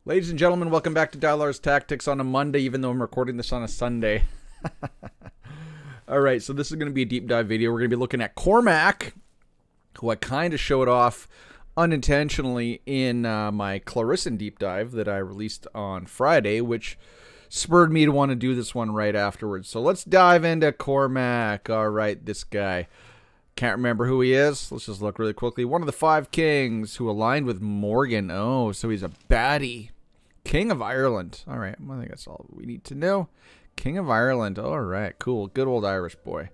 Ladies and gentlemen, welcome back to Dialar's Tactics on a Monday, even though I'm recording this on a Sunday. Alright, so this is going to be a deep dive video. We're going to be looking at Cormac, who I kind of showed off unintentionally in my Clarissan deep dive that I released on Friday, which spurred me to want to do this one right afterwards. So let's dive into Cormac. Alright, this guy. Can't remember who he is. Let's just look really quickly. One of the 5 kings who aligned with Morgan. Oh, so he's a baddie. King of Ireland. All right, I think that's all we need to know. King of Ireland. All right, cool. Good old Irish boy.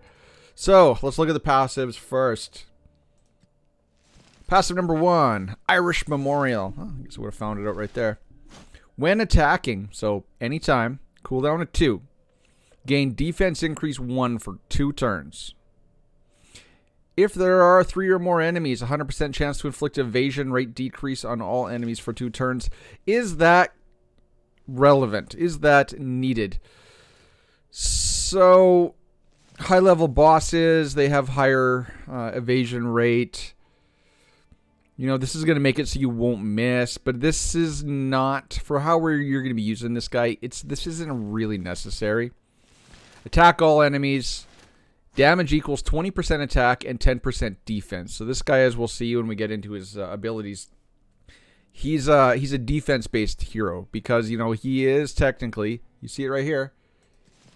So, let's look at the passives first. Passive number 1, Irish Memorial. Oh, I guess I would have found it out right there. When attacking, so anytime, cooldown of 2. Gain defense increase 1 for 2 turns. If there are 3 or more enemies, 100% chance to inflict evasion rate decrease on all enemies for 2 turns. Is that relevant? Is that needed? So, high-level bosses, they have higher evasion rate. You know, this is going to make it so you won't miss, but this is not, for how you're going to be using this guy, this isn't really necessary. Attack all enemies. Damage equals 20% attack and 10% defense. So this guy, as we'll see when we get into his abilities, he's a defense-based hero because, you know, he is technically, you see it right here,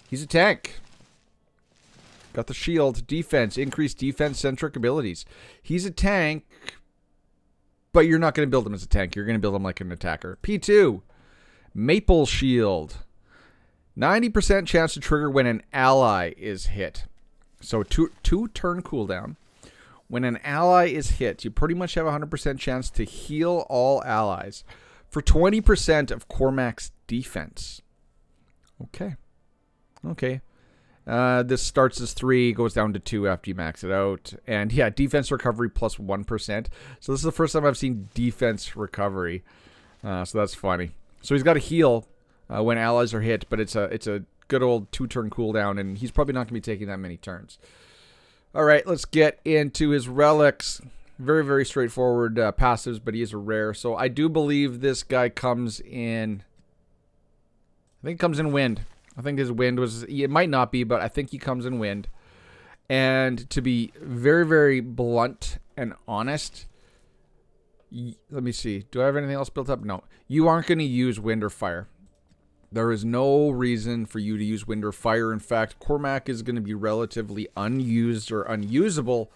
he's a tank. Got the shield, defense, increased defense-centric abilities. He's a tank, but you're not going to build him as a tank. You're going to build him like an attacker. P2, Maple Shield. 90% chance to trigger when an ally is hit. So two turn cooldown. When an ally is hit, you pretty much have a 100% chance to heal all allies for 20% of Cormac's defense. Okay. This starts as 3, goes down to 2 after you max it out. And yeah, defense recovery plus 1%. So this is the first time I've seen defense recovery. So that's funny. So he's got a heal when allies are hit, but it's a good old 2-turn cooldown, and he's probably not going to be taking that many turns. All right, let's get into his relics. Very, very straightforward passives, but he is a rare. So I do believe this guy comes in, I think he comes in wind. I think his wind was, it might not be, but I think he comes in wind. And to be very, very blunt and honest, let me see. Do I have anything else built up? No. You aren't going to use wind or fire. There is no reason for you to use wind or fire. In fact, Cormac is going to be relatively unused or unusable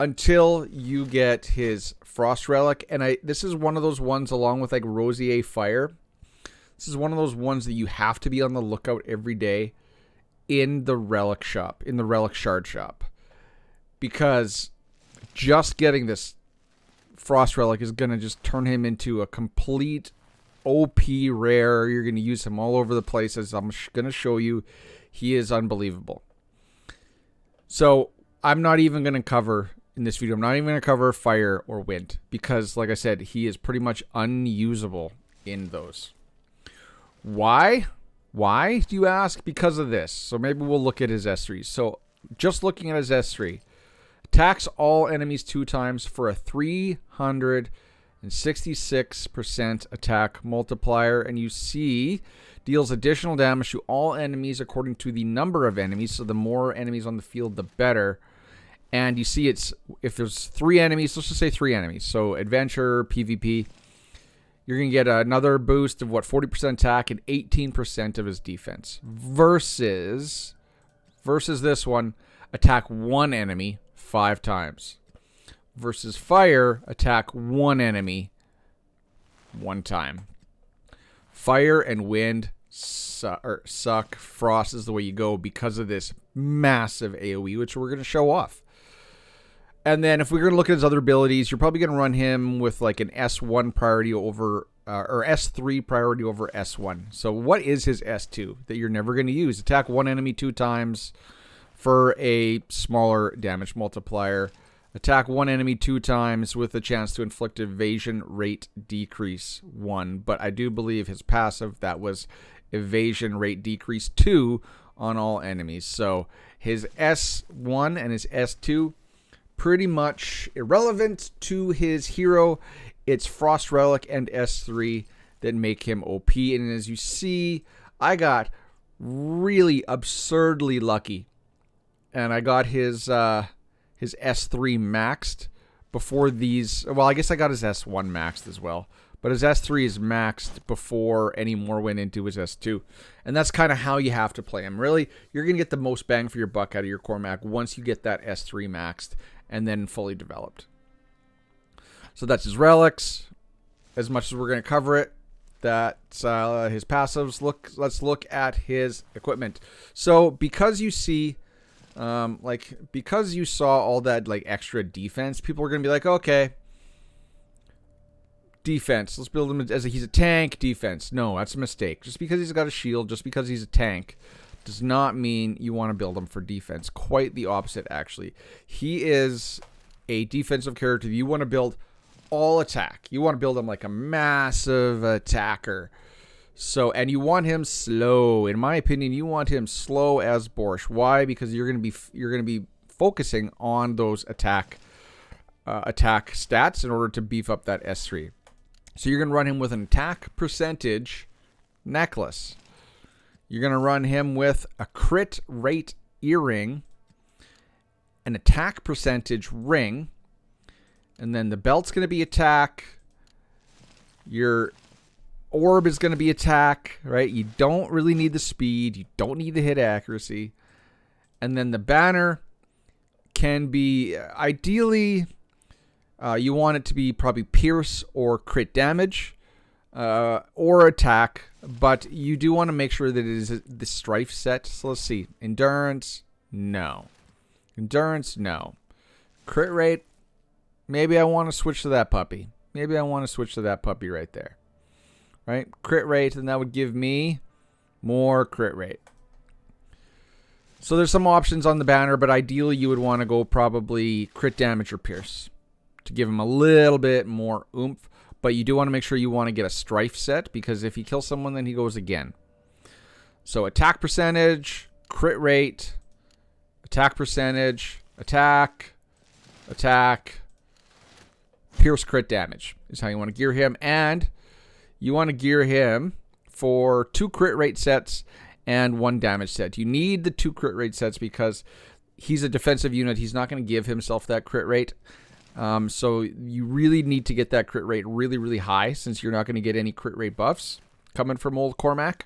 until you get his Frost Relic. And this is one of those ones, along with like Rosier Fire. This is one of those ones that you have to be on the lookout every day in the Relic shop, in the Relic Shard shop. Because just getting this Frost Relic is going to just turn him into a complete OP rare. You're going to use him all over the place, as I'm going to show you. He is unbelievable. So I'm not even going to cover in this video, I'm not even going to cover fire or wind, because like I said, he is pretty much unusable in those. Why do you ask? Because of this. So maybe we'll look at his S3. So just looking at his S3, attacks all enemies 2 times for a 366% attack multiplier, and you see deals additional damage to all enemies according to the number of enemies. So the more enemies on the field, the better. And you see, it's if there's 3 enemies, let's just say 3 enemies. So adventure, PvP, you're gonna get another boost of what, 40% attack and 18% of his defense. Versus this one, attack 1 enemy 5 times. Versus fire, attack 1 enemy 1 time. Fire and wind suck. Frost is the way you go because of this massive AoE, which we're going to show off. And then if we're going to look at his other abilities, you're probably going to run him with like an S1 priority over, or S3 priority over S1. So what is his S2 that you're never going to use? Attack 1 enemy 2 times for a smaller damage multiplier. Attack 1 enemy 2 times with a chance to inflict evasion rate decrease 1. But I do believe his passive, that was evasion rate decrease 2 on all enemies. So his S1 and his S2, pretty much irrelevant to his hero. It's Frost Relic and S3 that make him OP. And as you see, I got really absurdly lucky. And I got his S3 maxed before these. Well, I guess I got his S1 maxed as well. But his S3 is maxed before any more went into his S2. And that's kind of how you have to play him. Really, you're going to get the most bang for your buck out of your Cormac once you get that S3 maxed and then fully developed. So that's his relics. As much as we're going to cover it, that's his passives. Let's look at his equipment. So because you see, because you saw all that like extra defense, people are going to be like, okay, defense. Let's build him as he's a tank. Defense. No, that's a mistake. Just because he's got a shield, just because he's a tank, does not mean you want to build him for defense. Quite the opposite, actually. He is a defensive character. You want to build all attack. You want to build him like a massive attacker. So, and you want him slow. In my opinion, you want him slow as borscht. Why? Because you're going to be focusing on those attack stats in order to beef up that S3. So you're going to run him with an attack percentage necklace. You're going to run him with a crit rate earring, an attack percentage ring, and then the belt's going to be attack. Your orb is going to be attack, right? You don't really need the speed. You don't need the hit accuracy. And then the banner can be ideally... you want it to be probably pierce or crit damage or attack, but you do want to make sure that it is the strife set. So let's see. Endurance, no. Endurance, no. Crit rate, maybe I want to switch to that puppy. Maybe I want to switch to that puppy right there. Right? Crit rate, and that would give me more crit rate. So there's some options on the banner, but ideally you would want to go probably crit damage or pierce to give him a little bit more oomph. But you do want to make sure you want to get a strife set, because if he kills someone, then he goes again. So attack percentage, crit rate, attack percentage, attack, pierce, crit damage is how you want to gear him. And you want to gear him for 2 crit rate sets and 1 damage set. You need the 2 crit rate sets because he's a defensive unit. He's not going to give himself that crit rate. So you really need to get that crit rate really, really high, since you're not going to get any crit rate buffs coming from old Cormac.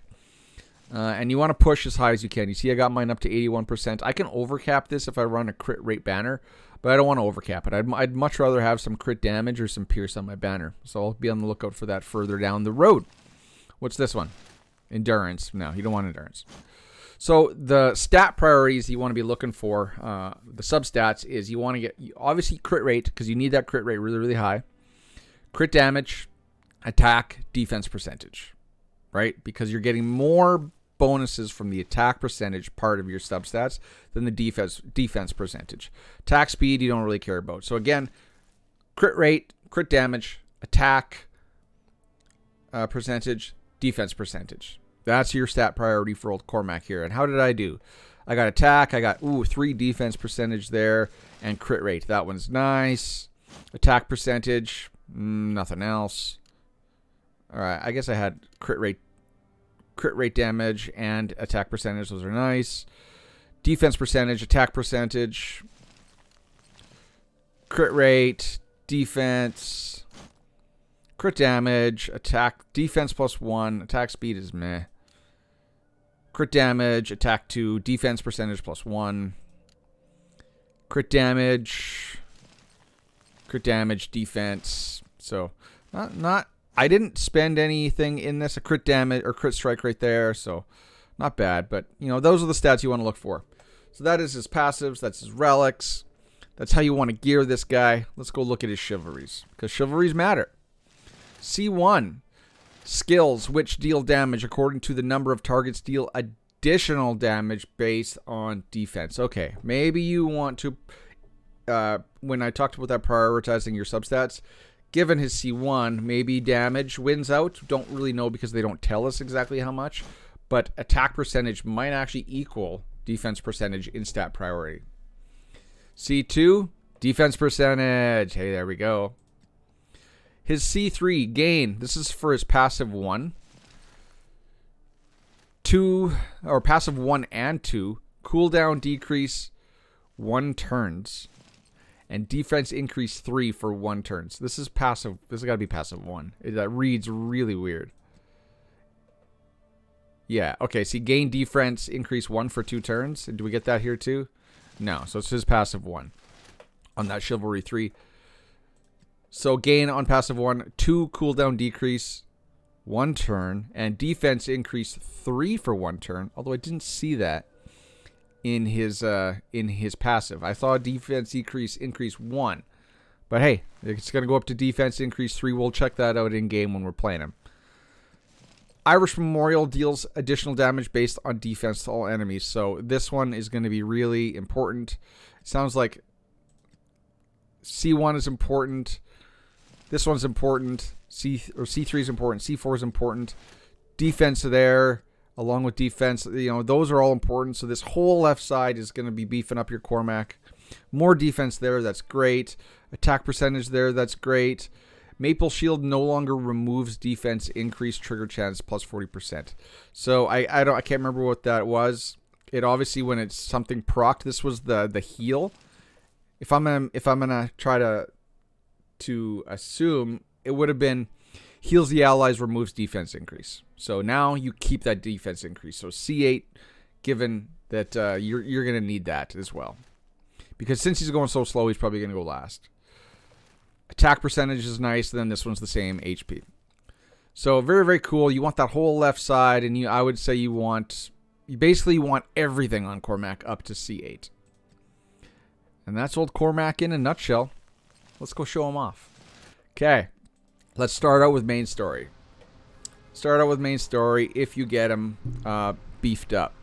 And you want to push as high as you can. You see I got mine up to 81%. I can overcap this if I run a crit rate banner, but I don't want to overcap it. I'd much rather have some crit damage or some pierce on my banner. So I'll be on the lookout for that further down the road. What's this one? Endurance. No, you don't want endurance. So the stat priorities you want to be looking for, the substats, is you want to get, obviously, crit rate, because you need that crit rate really, really high. Crit damage, attack, defense percentage, right? Because you're getting more bonuses from the attack percentage part of your substats than the defense percentage. Attack speed, you don't really care about. So again, crit rate, crit damage, attack percentage, defense percentage. That's your stat priority for old Cormac here. And how did I do? I got attack. I got 3 defense percentage there, and crit rate. That one's nice. Attack percentage, nothing else. All right, I guess I had crit rate damage, and attack percentage. Those are nice. Defense percentage, attack percentage, crit rate, defense, crit damage, attack, defense +1, attack speed is meh. Crit damage, attack 2, defense percentage +1. Crit damage, defense. So not I didn't spend anything in this, a crit damage or crit strike right there, so not bad, but those are the stats you want to look for. So that is his passives, that's his relics. That's how you want to gear this guy. Let's go look at his chivalries, because chivalries matter. C1, skills which deal damage according to the number of targets deal additional damage based on defense. Okay, maybe you want to, when I talked about that prioritizing your substats, given his C1, maybe damage wins out. Don't really know because they don't tell us exactly how much, but attack percentage might actually equal defense percentage in stat priority. C2, defense percentage. Hey, there we go. His C3 gain. This is for his passive 1. 2 or passive 1 and 2. Cooldown decrease 1 turns. And defense increase 3 for 1 turns. This is passive. This has got to be passive 1. That reads really weird. Yeah, okay. See, gain defense increase 1 for 2 turns. Do we get that here too? No, so it's his passive 1 on that Chivalry 3. So gain on passive 1, 2 cooldown decrease 1 turn, and defense increase 3 for 1 turn. Although I didn't see that in his passive. I saw defense increase 1. But hey, it's going to go up to defense increase 3. We'll check that out in game when we're playing him. Irish Memorial deals additional damage based on defense to all enemies. So this one is going to be really important. It sounds like C1 is important. This one's important. C3 is important. C4 is important. Defense there, along with defense, those are all important. So this whole left side is going to be beefing up your Cormac. More defense there, that's great. Attack percentage there, that's great. Maple Shield no longer removes defense, increased trigger chance plus 40%. So I can't remember what that was. It obviously, when it's something procced, this was the heal. If I'm gonna try to assume, it would have been heals the allies, removes defense increase. So now you keep that defense increase. So C8, given that you're gonna need that as well, because since he's going so slow, he's probably gonna go last. Attack percentage is nice. Then this one's the same HP. So very, very cool. You want that whole left side, and I would say you basically want everything on Cormac up to C8. And that's old Cormac in a nutshell. Let's go show him off. Okay. Let's start out with main story. Start out with main story if you get him beefed up.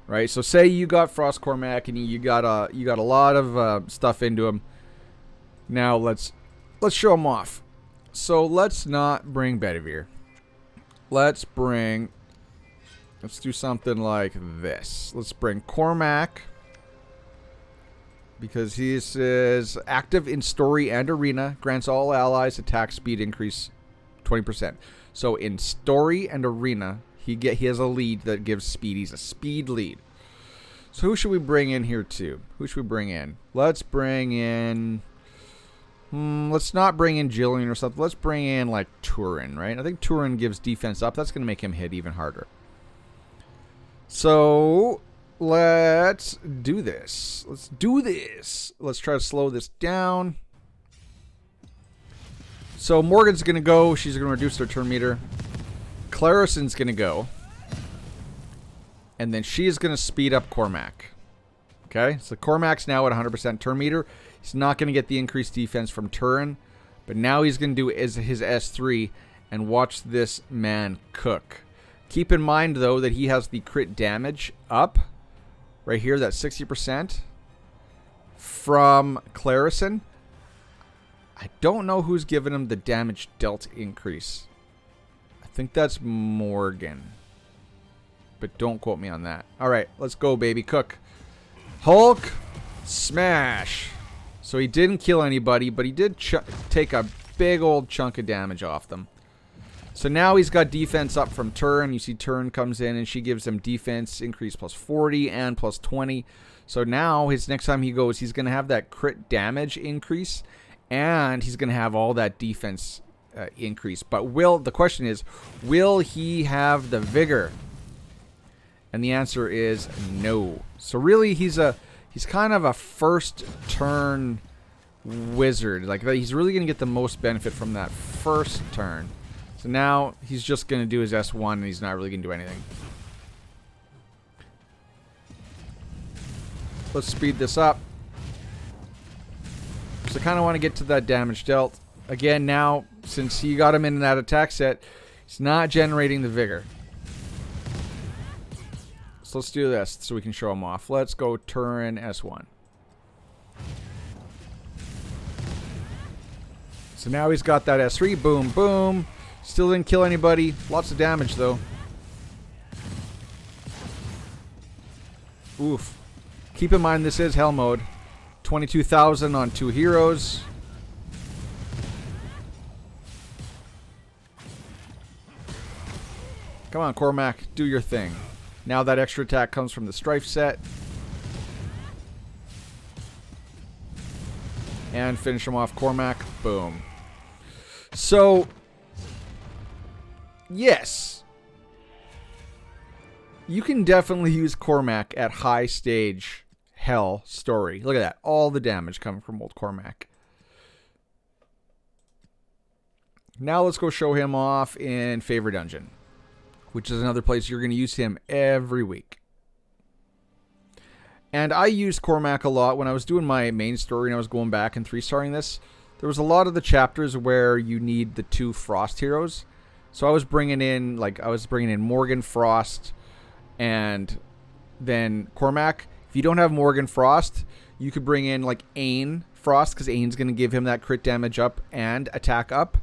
Right? So say you got Frost Cormac and you got a lot of stuff into him. Now let's show him off. So let's not bring Bedivere. Let's do something like this. Let's bring Cormac, because he is active in story and arena, grants all allies attack speed increase 20%. So in story and arena, he has a lead that gives speed. He's a speed lead. So who should we bring in here too? Who should we bring in? Let's bring in... let's not bring in Jillian or something. Let's bring in like Turin, right? I think Turin gives defense up. That's going to make him hit even harder. So let's do this. Let's try to slow this down. So Morgan's going to go. She's going to reduce her turn meter. Clarison's going to go. And then she is going to speed up Cormac. Okay, so Cormac's now at 100% turn meter. He's not going to get the increased defense from Turin, but now he's going to do his S3 and watch this man cook. Keep in mind, though, that he has the crit damage up right here, that's 60% from Clarison. I don't know who's giving him the damage dealt increase. I think that's Morgan, but don't quote me on that. All right, let's go, baby. Cook. Hulk smash. So he didn't kill anybody, but he did take a big old chunk of damage off them. So now he's got defense up from Turin. You see Turin comes in and she gives him defense increase plus 40 and plus 20. So now his next time he goes, he's going to have that crit damage increase, and he's going to have all that defense increase. But the question is, will he have the vigor? And the answer is no. So really, he's kind of a first turn wizard. Like, he's really going to get the most benefit from that first turn. So now he's just going to do his S1 and he's not really going to do anything. Let's speed this up. So I kind of want to get to that damage dealt. Again, now, since he got him in that attack set, he's not generating the vigor. So let's do this so we can show him off. Let's go Turin S1. So now he's got that S3. Boom, boom. Still didn't kill anybody. Lots of damage, though. Oof. Keep in mind, this is hell mode. 22,000 on 2 heroes. Come on, Cormac. Do your thing. Now that extra attack comes from the Strife set. And finish him off, Cormac. Boom. So, yes. You can definitely use Cormac at high stage hell story. Look at that. All the damage coming from old Cormac. Now let's go show him off in Favor Dungeon, which is another place you're going to use him every week. And I used Cormac a lot when I was doing my main story and I was going back and 3-starring this. There was a lot of the chapters where you need the 2 Frost heroes. So I was bringing in, Morgan Frost and then Cormac. If you don't have Morgan Frost, you could bring in like Ain Frost, because Ain's going to give him that crit damage up and attack up.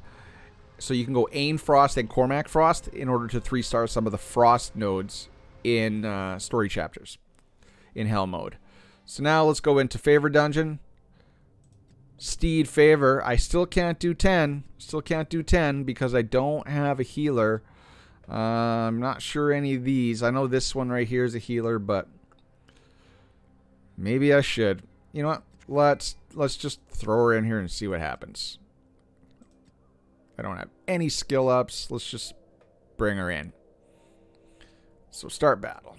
So you can go Ain Frost and Cormac Frost in order to 3-star some of the Frost nodes in story chapters in Hell mode. So now let's go into Favor Dungeon. Steed Favor. I still can't do 10. Still can't do 10 because I don't have a healer. I'm not sure any of these. I know this one right here is a healer, but maybe I should. You know what? Let's just throw her in here and see what happens. I don't have any skill ups. Let's just bring her in. So start battle.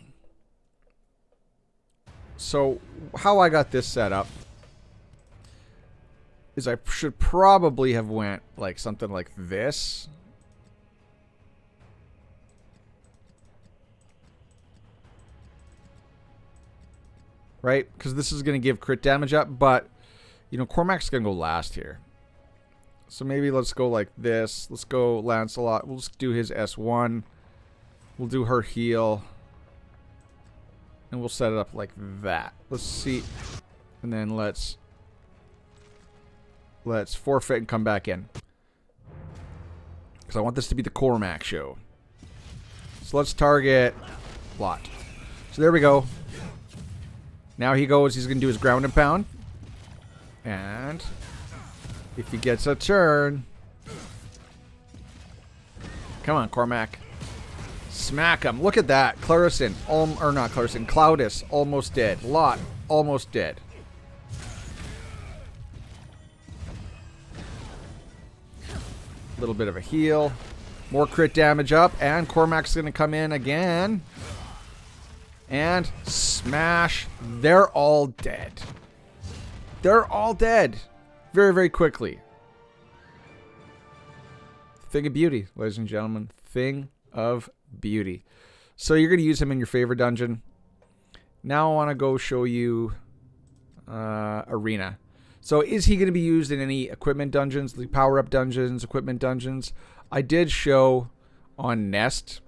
So how I got this set up is I should probably have went like something like this. Right? Because this is going to give crit damage up, but you know, Cormac's going to go last here. So maybe let's go like this. Let's go Lancelot. We'll just do his S1. We'll do her heal. And we'll set it up like that. Let's see. And then let's forfeit and come back in. Because I want this to be the Cormac show. So let's target Lot. So there we go. Now he goes, he's going to do his ground and pound. And if he gets a turn. Come on, Cormac. Smack him. Look at that. Clarison. Or not Clarison. Cloudus. Almost dead. Lot. Almost dead. A little bit of a heal. More crit damage up. And Cormac's going to come in again. And smash. They're all dead. They're all dead. Very, very quickly. Thing of beauty, ladies and gentlemen. Thing of beauty. So you're going to use him in your Favor Dungeon. Now I want to go show you Arena. So is he going to be used in any equipment dungeons, the power-up dungeons, equipment dungeons? I did show on Nest.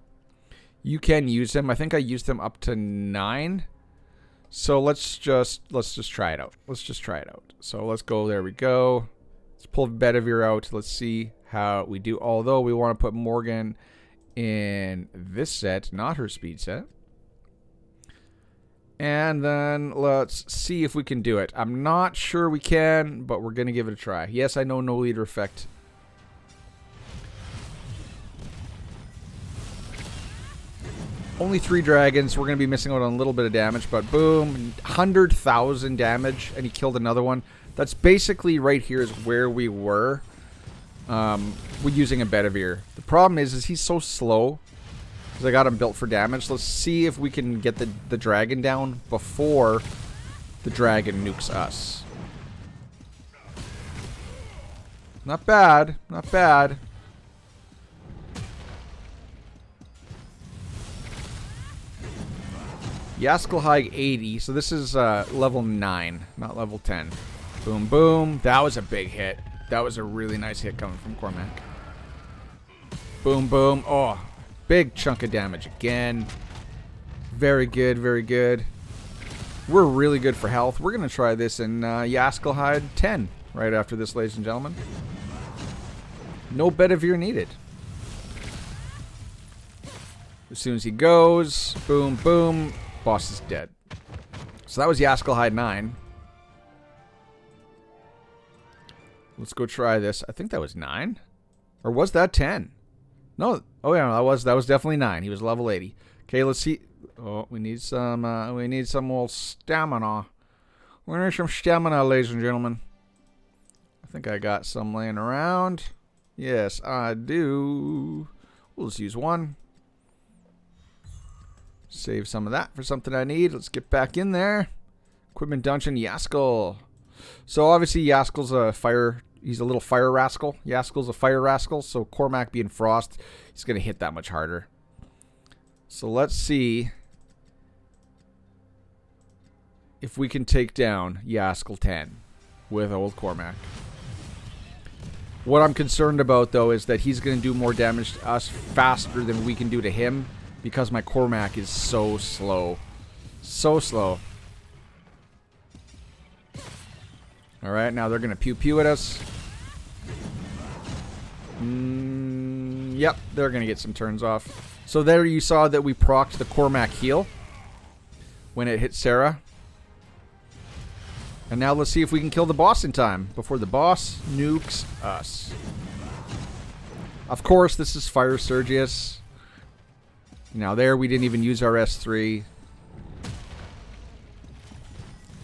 You can use him. I think I used him up to 9. So let's just try it out. Let's just try it out. So let's go. There we go. Let's pull Bedivere out. Let's see how we do. Although we want to put Morgan in this set, not her speed set. And then let's see if we can do it. I'm not sure we can, but we're going to give it a try. Yes, I know no leader effect. Only 3 dragons. We're going to be missing out on a little bit of damage, but boom, 100,000 damage, and he killed another one. That's basically right here is where we were. We're using a Bedivere. The problem is he's so slow. Because I got him built for damage. Let's see if we can get the dragon down before the dragon nukes us. Not bad. Not bad. Yaskelheig 80. So this is level 9, not level 10. Boom, boom. That was a big hit. That was a really nice hit coming from Cormac. Boom, boom. Oh, big chunk of damage again. Very good, very good. We're really good for health. We're going to try this in Yaskelheig 10 right after this, ladies and gentlemen. No Bedivere needed. As soon as he goes, boom, boom, boss is dead. So that was Yaskelheig 9. Let's go try this. I think that was 9. Or was that 10? No, Oh yeah, that was definitely 9. He was level 80. Okay, let's see. Oh, we need some more stamina. We need some stamina, ladies and gentlemen. I think I got some laying around. Yes, I do. We'll just use 1. Save some of that for something I need. Let's get back in there. Equipment dungeon, Yaskell. So obviously Yaskell's a fire. He's a little fire rascal. Yaskell's a fire rascal. So Cormac being frost, he's gonna hit that much harder. So let's see if we can take down Yaskell 10 with old Cormac. What I'm concerned about though is that he's gonna do more damage to us faster than we can do to him because my Cormac is so slow. So slow. Alright, now they're going to pew-pew at us. Yep, they're going to get some turns off. So there you saw that we procced the Cormac heal when it hit Sarah. And now let's see if we can kill the boss in time before the boss nukes us. Of course, this is Fire Sergius. Now there, we didn't even use our S3.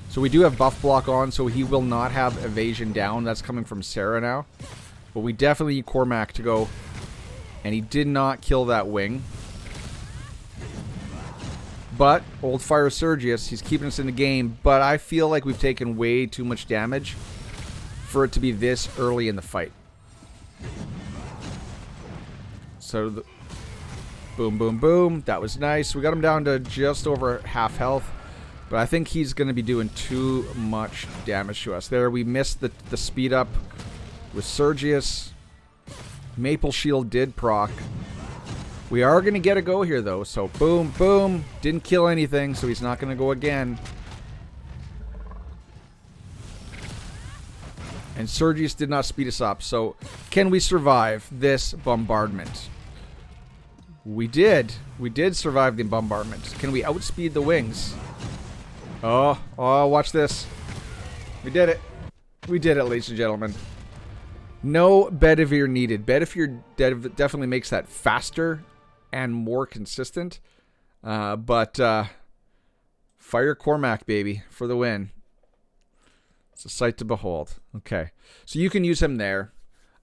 So we do have buff block on, so he will not have evasion down. That's coming from Sarah now. But we definitely need Cormac to go. And he did not kill that wing. But old Fire Sergius, he's keeping us in the game. But I feel like we've taken way too much damage for it to be this early in the fight. So, boom, boom, boom. That was nice. We got him down to just over half health. But I think he's going to be doing too much damage to us. There, we missed the speed up with Sergius. Maple Shield did proc. We are going to get a go here, though. So, boom, boom. Didn't kill anything, so he's not going to go again. And Sergius did not speed us up. So, can we survive this bombardment? We did. We did survive the bombardment. Can we outspeed the wings? Oh, watch this. We did it. We did it, ladies and gentlemen. No Bedivere needed. Bedivere definitely makes that faster and more consistent. But Fire Cormac, baby, for the win. It's a sight to behold. Okay. So you can use him there.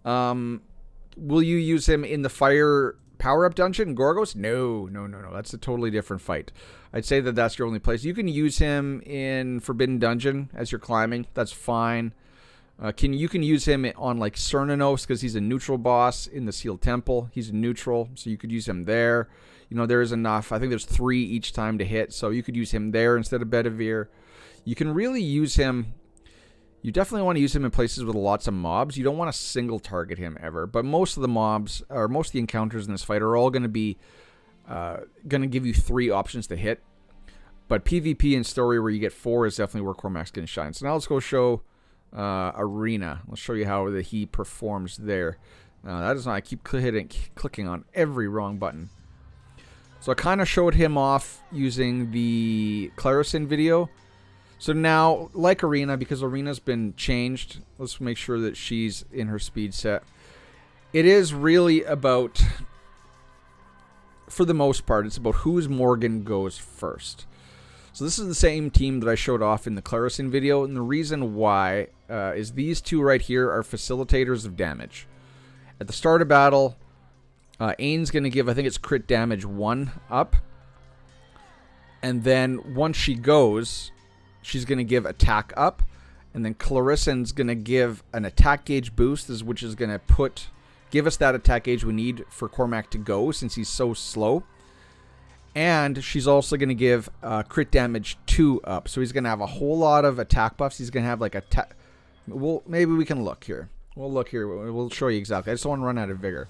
Will you use him in the Fire Power-Up Dungeon, Gorgos? No. That's a totally different fight. I'd say that that's your only place. You can use him in Forbidden Dungeon as you're climbing. That's fine. You can use him on like Cernanos because he's a neutral boss in the Sealed Temple. He's neutral, so you could use him there. You know, there is enough. I think there's 3 each time to hit, so you could use him there instead of Bedivere. You can really use him. You definitely want to use him in places with lots of mobs. You don't want to single target him ever. But most of the mobs, or most of the encounters in this fight are all going to be going to give you 3 options to hit. But PvP and story where you get 4 is definitely where Cormac's going to shine. So now let's go show Arena. Let's show you how he performs there. That is not, I keep clicking on every wrong button. So I kind of showed him off using the Clarison video. So now, like Arena, because Arena's been changed, let's make sure that she's in her speed set. It is really about, for the most part, it's about whose Morgan goes first. So this is the same team that I showed off in the Clarison video, and the reason why is these 2 right here are facilitators of damage. At the start of battle, Ain's going to give, I think it's crit damage 1 up. And then once she goes, she's going to give attack up. And then Clarissen's going to give an attack gauge boost, which is going to give us that attack gauge we need for Cormac to go since he's so slow. And she's also going to give crit damage 2 up. So he's going to have a whole lot of attack buffs. He's going to have like maybe we can look here. We'll look here. We'll show you exactly. I just don't want to run out of vigor.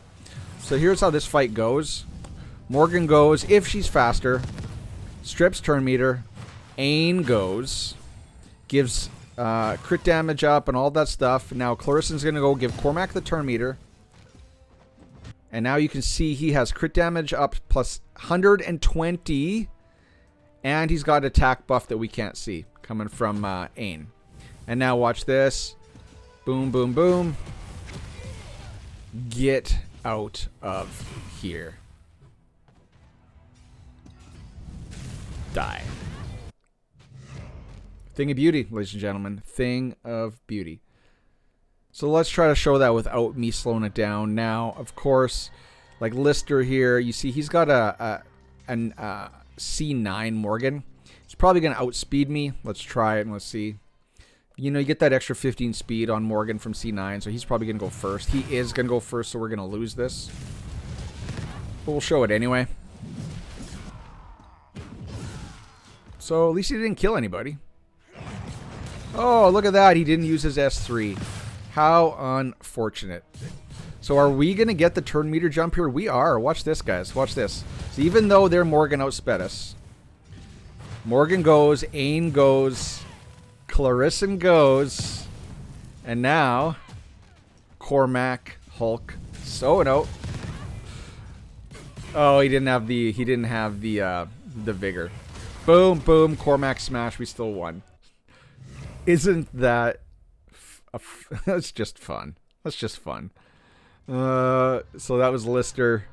So here's how this fight goes. Morgan goes, if she's faster, strips turn meter. Ain goes, gives crit damage up and all that stuff. Now Clarissen's going to go give Cormac the turn meter. And now you can see he has crit damage up plus 120. And he's got attack buff that we can't see coming from Ain. And now watch this. Boom, boom, boom. Get out of here. Die. Thing of beauty, ladies and gentlemen. Thing of beauty. So let's try to show that without me slowing it down. Now, of course, like Lister here, you see he's got a C9 Morgan. He's probably going to outspeed me. Let's try it and let's see. You know, you get that extra 15 speed on Morgan from C9, so he's probably going to go first. He is going to go first, so we're going to lose this. But we'll show it anyway. So at least he didn't kill anybody. Oh, look at that. He didn't use his S3. How unfortunate. So are we going to get the turn meter jump here? We are. Watch this, guys. Watch this. So even though their Morgan outsped us, Morgan goes, Ain goes, Clarissan goes, and now Cormac, Hulk, so no. Oh, he didn't have the vigor. Boom, boom, Cormac smash. We still won. Isn't that? That's just fun. That's just fun. So that was Lister.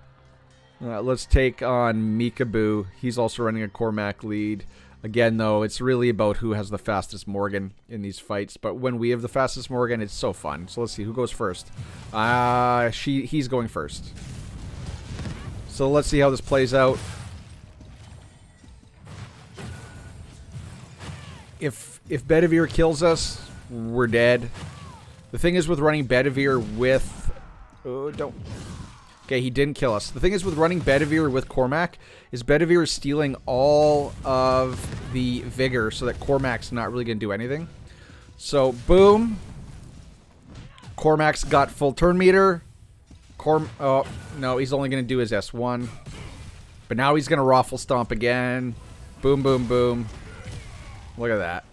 Let's take on Mikaboo. He's also running a Cormac lead. Again, though, it's really about who has the fastest Morgan in these fights. But when we have the fastest Morgan, it's so fun. So let's see who goes first. He's going first. So let's see how this plays out. If Bedivere kills us, we're dead. The thing is with running Bedivere with... Oh, don't... Okay, he didn't kill us. The thing is with running Bedivere with Cormac is Bedivere is stealing all of the vigor so that Cormac's not really going to do anything. So, boom. Cormac's got full turn meter. Oh, no, he's only going to do his S1. But now he's going to Raffle Stomp again. Boom, boom, boom. Look at that.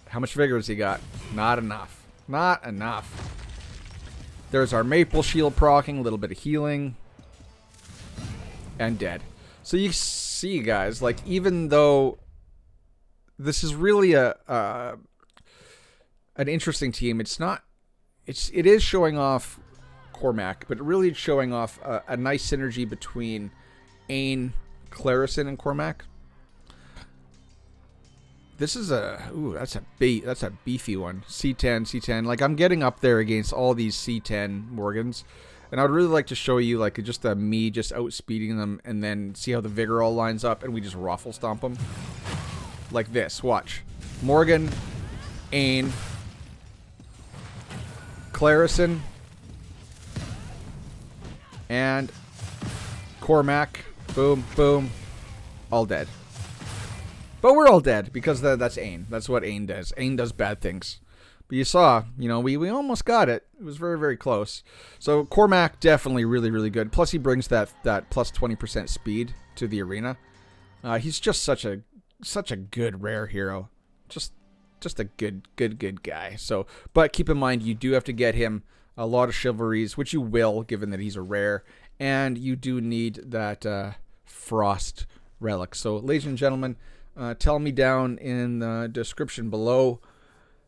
How much vigor has he got? Not enough. Not enough. There's our Maple Shield proccing, a little bit of healing. And dead. So you see, guys, like, even though this is really an interesting team, it is showing off Cormac, but really it's showing off a nice synergy between Ain, Clarissan, and Cormac. This is that's a beefy one. C10, C10. Like, I'm getting up there against all these C10 Morgans. And I would really like to show you, like, just me just outspeeding them and then see how the vigor all lines up and we just Raffle Stomp them. Like this. Watch. Morgan, Ain, Clarissan, and Cormac. Boom, boom. All dead. But we're all dead because that's Ain. That's what Ain does. Ain does bad things. But you saw, you know, we almost got it. It was very, very close. So Cormac definitely really, really good. Plus he brings that plus 20% speed to the arena. He's just such a good rare hero. Just a good guy. So, but keep in mind you do have to get him a lot of chivalries, which you will, given that he's a rare, and you do need that frost relic. So, ladies and gentlemen. Tell me down in the description below.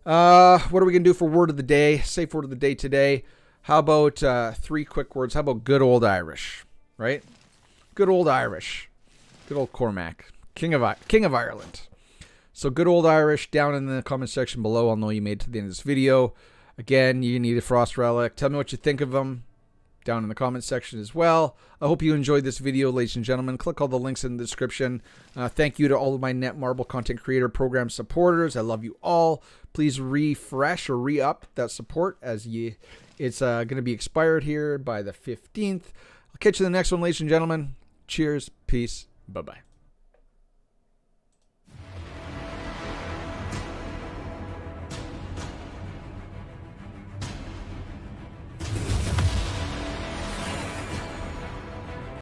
What are we going to do for word of the day? Safe word of the day today. How about 3 quick words? How about good old Irish? Right? Good old Irish. Good old Cormac. King of Ireland. So good old Irish down in the comment section below. I'll know you made it to the end of this video. Again, you need a frost relic. Tell me what you think of them down in the comments section as well. I hope you enjoyed this video, ladies and gentlemen. Click all the links in the description. Thank you to all of my Netmarble content creator program supporters. I love you all. Please refresh or re-up that support as it's going to be expired here by the 15th. I'll catch you in the next one, ladies and gentlemen. Cheers. Peace. Bye-bye.